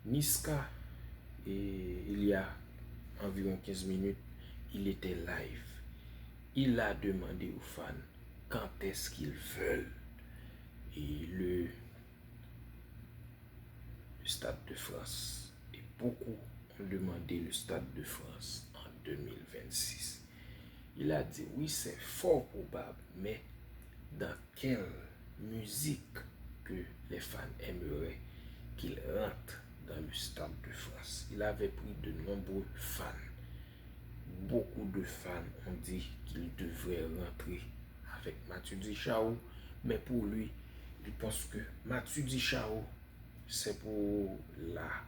Niska, il y a environ 15 minutes, il était live. Il a demandé aux fans quand est-ce qu'ils veulent. Et le Stade de France. Et beaucoup ont demandé le Stade de France en 2026. Il a dit oui, c'est fort probable, mais dans quelle musique que les fans aimeraient qu'il rentre dans le Stade de France. Il avait pris de nombreux fans. Beaucoup de fans ont dit qu'il devrait rentrer avec Mathieu Dichao, mais pour lui, il pense que Mathieu Dichao, c'est pour la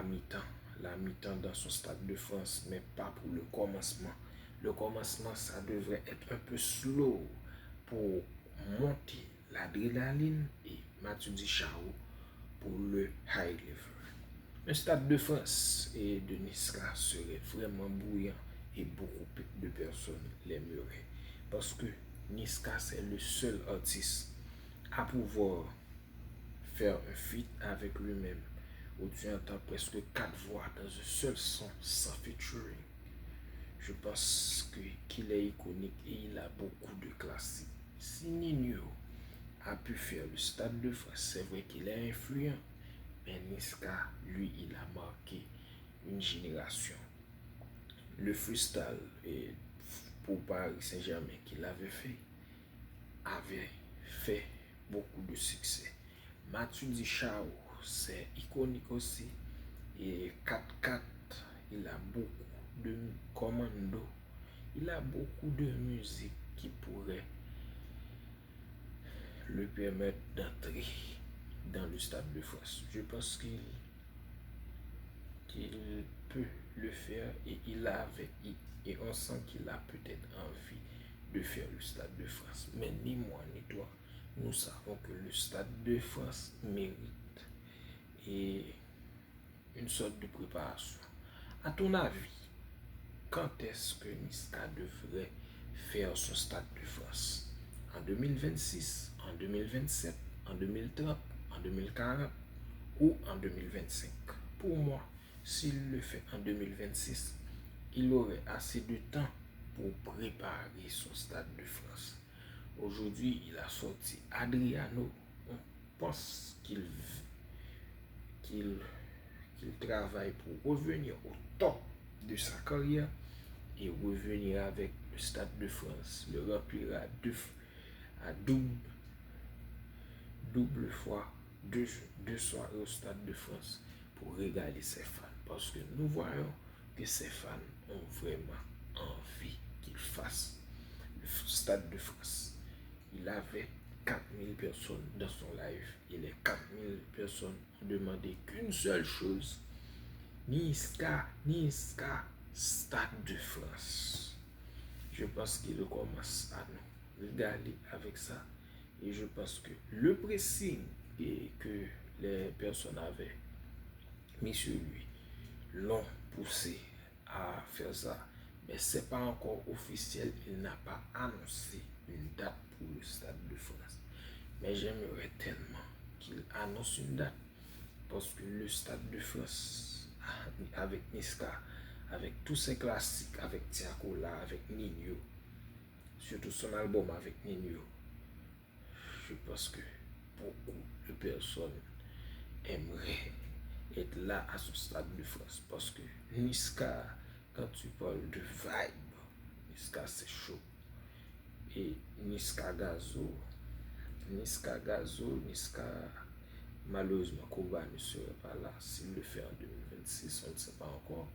mi-temps dans son Stade de France, mais pas pour le commencement. Le commencement, ça devrait être un peu slow pour monter l'adrénaline et Mathieu Dichao pour le high level. Le Stade de France et de Niska serait vraiment bouillant et beaucoup de personnes l'aimeraient. Parce que Niska, c'est le seul artiste à pouvoir faire un feat avec lui-même où tu entends presque 4 voix dans un seul son sans featuring. Je pense qu'il est iconique et il a beaucoup de classiques. Si Nino a pu faire le Stade de France, c'est vrai qu'il est influent, mais Niska, lui, il a marqué une génération. Le freestyle pour Paris Saint-Germain qu'il avait fait beaucoup de succès. Mathieu Dichao, c'est iconique aussi. Et 4-4, il a beaucoup de commando. Il a beaucoup de musique qui pourrait le permettre d'entrer dans le Stade de France. Je pense qu'il peut le faire et et on sent qu'il a peut-être envie de faire le Stade de France. Mais ni moi ni toi, nous savons que le Stade de France mérite et une sorte de préparation. À ton avis, quand est-ce que Niska devrait faire son Stade de France? En 2026, en 2027, en 2030, en 2040 ou en 2025? Pour moi, s'il le fait en 2026, il aurait assez de temps pour préparer son Stade de France. Aujourd'hui, il a sorti Adriano. On pense qu'il travaille pour revenir au top de sa carrière et revenir avec le Stade de France, le remplira à double fois deux soirées au Stade de France pour régaler ses fans. Parce que nous voyons que ses fans ont vraiment envie qu'il fasse le Stade de France. Il avait 4000 personnes dans son live et les 4000 personnes ont demandé qu'une seule chose: Niska, Stade de France. Je pense qu'il commence à nous régaler avec ça. Et je pense que le pressing que les personnes avaient mis sur lui l'ont poussé à faire ça. Mais ce n'est pas encore officiel. Il n'a pas annoncé une date pour le Stade de France. Mais j'aimerais tellement qu'il annonce une date. Parce que le Stade de France, avec Niska, avec tous ses classiques, avec Tiakola, avec Nino, surtout son album avec Nino, je pense que beaucoup de personnes aimeraient être là à ce Stade de France. Parce que Niska, quand tu parles de vibe, Niska c'est chaud. Et Niska malheureusement, Koba ne serait pas là. S'il le fait en 2026, on ne sait pas encore.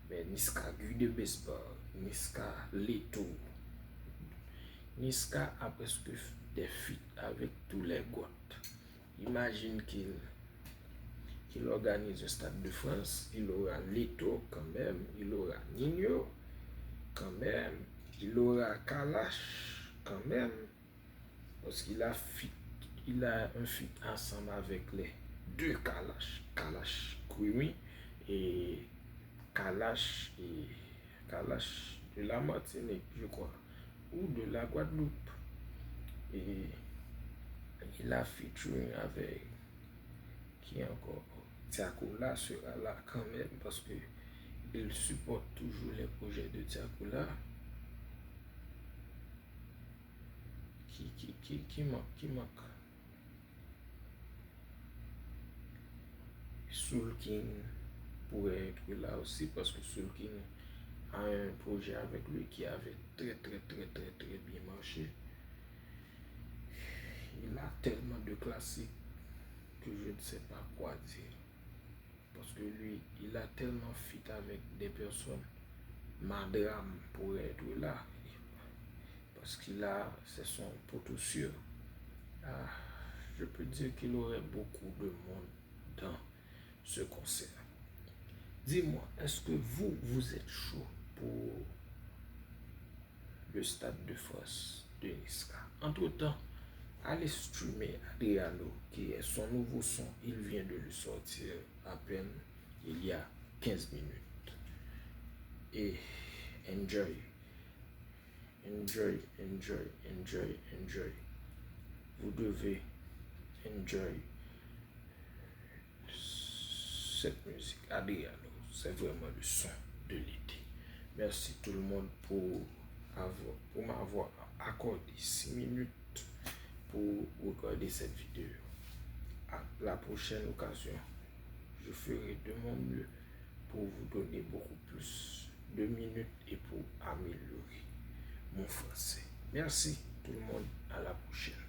Mais Niska Guy de Baseball, Niska Leto, Niska a presque des feats avec tous les goths. Imagine qu'il organise un Stade de France, il aura Leto quand même, il aura Nino quand même, il aura Kalash quand même, parce qu'il a un feat ensemble avec les deux Kalash Kwimi et Kalash de la Martinique, je crois, ou de la Guadeloupe. Et il a featuring avec qui encore? Tiakola sera là quand même parce que il supporte toujours les projets de Tiakola. Qui manque? Soul King pourrait être là aussi parce que Soul King a un projet avec lui qui avait très bien marché. Il a tellement de classiques que je ne sais pas quoi dire. Parce que lui, il a tellement fit avec des personnes. Madame pourrait être là. Parce qu'il a, c'est son poteau sûr. Ah, je peux dire qu'il aurait beaucoup de monde dans ce concert. Dis-moi, est-ce que vous êtes chaud pour le Stade de France de Niska? Entre-temps, allez streamer Adriano, qui est son nouveau son. Il vient de le sortir à peine il y a 15 minutes. Et enjoy. Vous devez enjoy cette musique. Adriano, c'est vraiment le son de l'été. Merci tout le monde pour m'avoir accordé 6 minutes pour regarder cette vidéo. À la prochaine occasion, je ferai de mon mieux pour vous donner beaucoup plus de minutes et pour améliorer mon français. Merci tout le monde, à la prochaine.